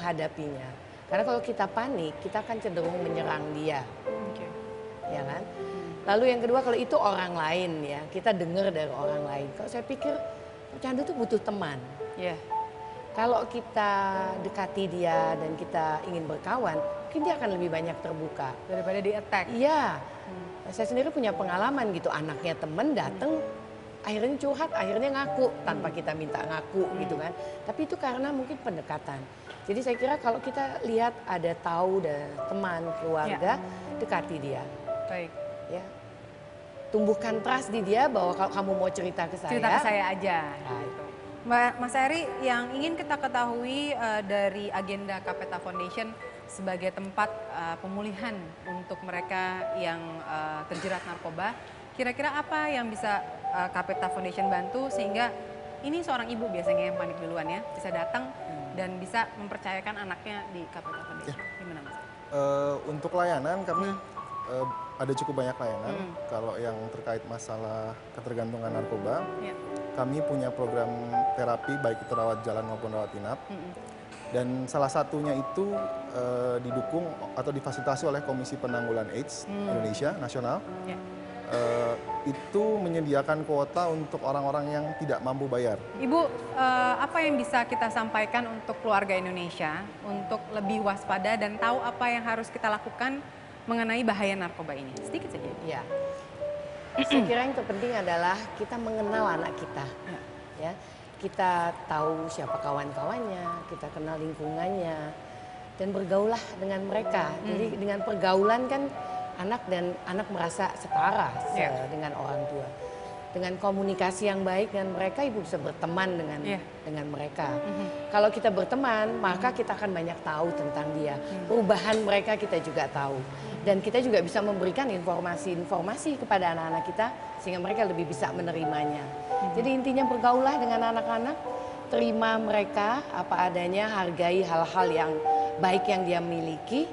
menghadapinya. Karena kalau kita panik, kita akan cenderung menyerang dia. Oke. Ya kan? Lalu yang kedua, kalau itu orang lain ya, kita dengar dari orang lain. Kalau saya pikir pecandu itu butuh teman. Iya. Kalau kita dekati dia dan kita ingin berkawan, mungkin dia akan lebih banyak terbuka. Daripada di attack. Iya, saya sendiri punya pengalaman gitu, anaknya temen dateng, akhirnya curhat, akhirnya ngaku tanpa kita minta ngaku gitu kan. Tapi itu karena mungkin pendekatan. Jadi saya kira kalau kita lihat ada tahu dan teman, keluarga, dekati dia. Baik. Ya, tumbuhkan trust di dia bahwa kalau kamu mau cerita ke saya. Cerita ke saya aja. Nah, itu. Mas Eri, yang ingin kita ketahui dari agenda Kapeta Foundation sebagai tempat pemulihan untuk mereka yang terjerat narkoba, kira-kira apa yang bisa Kapeta Foundation bantu sehingga ini seorang ibu biasanya yang panik duluan ya, bisa datang dan bisa mempercayakan anaknya di Kapeta Foundation. Gimana Mas? Untuk layanan kami ada cukup banyak layanan. Kalau yang terkait masalah ketergantungan narkoba, kami punya program terapi baik itu rawat jalan maupun rawat inap. Dan salah satunya itu didukung atau difasilitasi oleh Komisi Penanggulangan AIDS Indonesia Nasional. Itu menyediakan kuota untuk orang-orang yang tidak mampu bayar. Ibu, apa yang bisa kita sampaikan untuk keluarga Indonesia untuk lebih waspada dan tahu apa yang harus kita lakukan mengenai bahaya narkoba ini? Sedikit saja. Ya. Saya kira yang terpenting adalah kita mengenal anak kita. Ya. Kita tahu siapa kawan-kawannya, kita kenal lingkungannya, dan bergaulah dengan mereka. Jadi dengan pergaulan kan anak merasa setara dengan orang tua. Dengan komunikasi yang baik dengan mereka, ibu bisa berteman dengan mereka. Kalau kita berteman, maka kita akan banyak tahu tentang dia. Perubahan mereka kita juga tahu. Dan kita juga bisa memberikan informasi-informasi kepada anak-anak kita sehingga mereka lebih bisa menerimanya. Jadi intinya bergaulah dengan anak-anak, terima mereka apa adanya, hargai hal-hal yang baik yang dia miliki,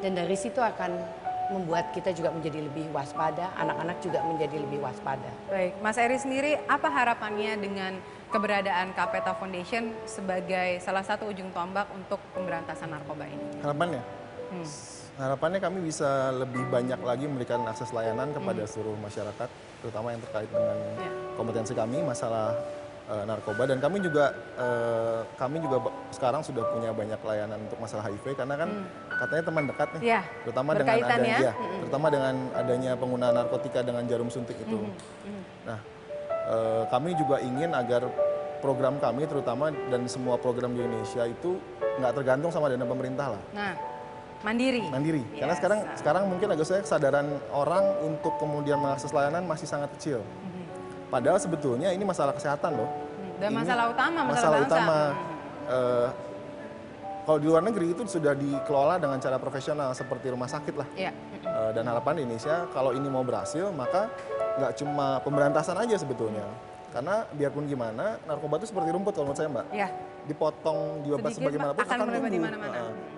dan dari situ akan membuat kita juga menjadi lebih waspada, anak-anak juga menjadi lebih waspada. Baik, Mas Eri sendiri apa harapannya dengan keberadaan Kapeta Foundation sebagai salah satu ujung tombak untuk pemberantasan narkoba ini? Harapannya? Harapannya kami bisa lebih banyak lagi memberikan akses layanan kepada seluruh masyarakat, terutama yang terkait dengan kompetensi kami masalah narkoba. Dan kami juga sekarang sudah punya banyak layanan untuk masalah HIV karena kan katanya teman dekat nih, terutama dengan adanya penggunaan narkotika dengan jarum suntik itu. Nah, kami juga ingin agar program kami terutama dan semua program di Indonesia itu nggak tergantung sama dana pemerintah lah. Nah, mandiri. Karena sekarang mungkin agak saya kesadaran orang untuk kemudian mengakses layanan masih sangat kecil. Padahal sebetulnya ini masalah kesehatan loh. Dan masalah utama, masalah utama. Kalau di luar negeri itu sudah dikelola dengan cara profesional seperti rumah sakit lah. Dan harapan di Indonesia kalau ini mau berhasil maka nggak cuma pemberantasan aja sebetulnya. Karena biarpun gimana narkoba itu seperti rumput kalau menurut saya Mbak. Dipotong, diobat sebagaimanapun akan tumbuh.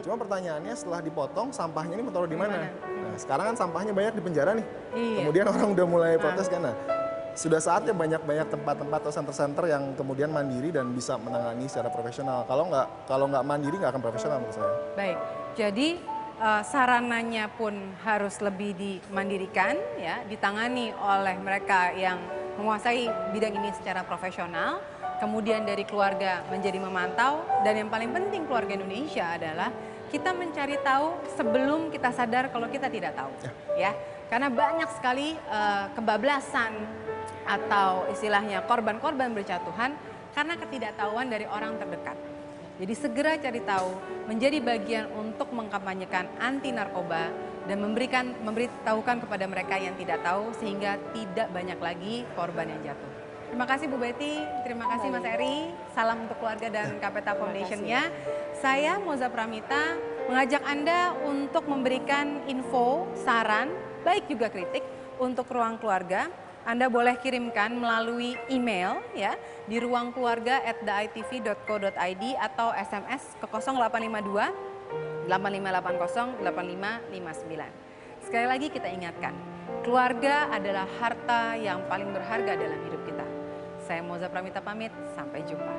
Cuma pertanyaannya setelah dipotong sampahnya ini mau taruh di mana? Nah, sekarang kan sampahnya banyak di penjara nih. Kemudian orang udah mulai protes kan. Nah, sudah saatnya banyak tempat-tempat atau center-center yang kemudian mandiri dan bisa menangani secara profesional. Kalau nggak mandiri nggak akan profesional menurut saya. Baik, jadi sarananya pun harus lebih dimandirikan, ya, ditangani oleh mereka yang menguasai bidang ini secara profesional. Kemudian dari keluarga menjadi memantau, dan yang paling penting keluarga Indonesia adalah kita mencari tahu sebelum kita sadar kalau kita tidak tahu, ya. Karena banyak sekali kebablasan atau istilahnya korban-korban berjatuhan karena ketidaktahuan dari orang terdekat. Jadi segera cari tahu, menjadi bagian untuk mengkampanyekan anti narkoba dan memberitahukan kepada mereka yang tidak tahu sehingga tidak banyak lagi korban yang jatuh. Terima kasih Bu Betty, terima kasih Mas Eri, salam untuk keluarga dan Kapeta Foundation-nya. Saya Moza Pramita mengajak Anda untuk memberikan info, saran, baik juga kritik untuk Ruang Keluarga. Anda boleh kirimkan melalui email ya di ruangkeluarga@theitv.co.id atau SMS ke 0852 8580 8559. Sekali lagi kita ingatkan, keluarga adalah harta yang paling berharga dalam hidup kita. Saya Moza Pramita pamit, sampai jumpa.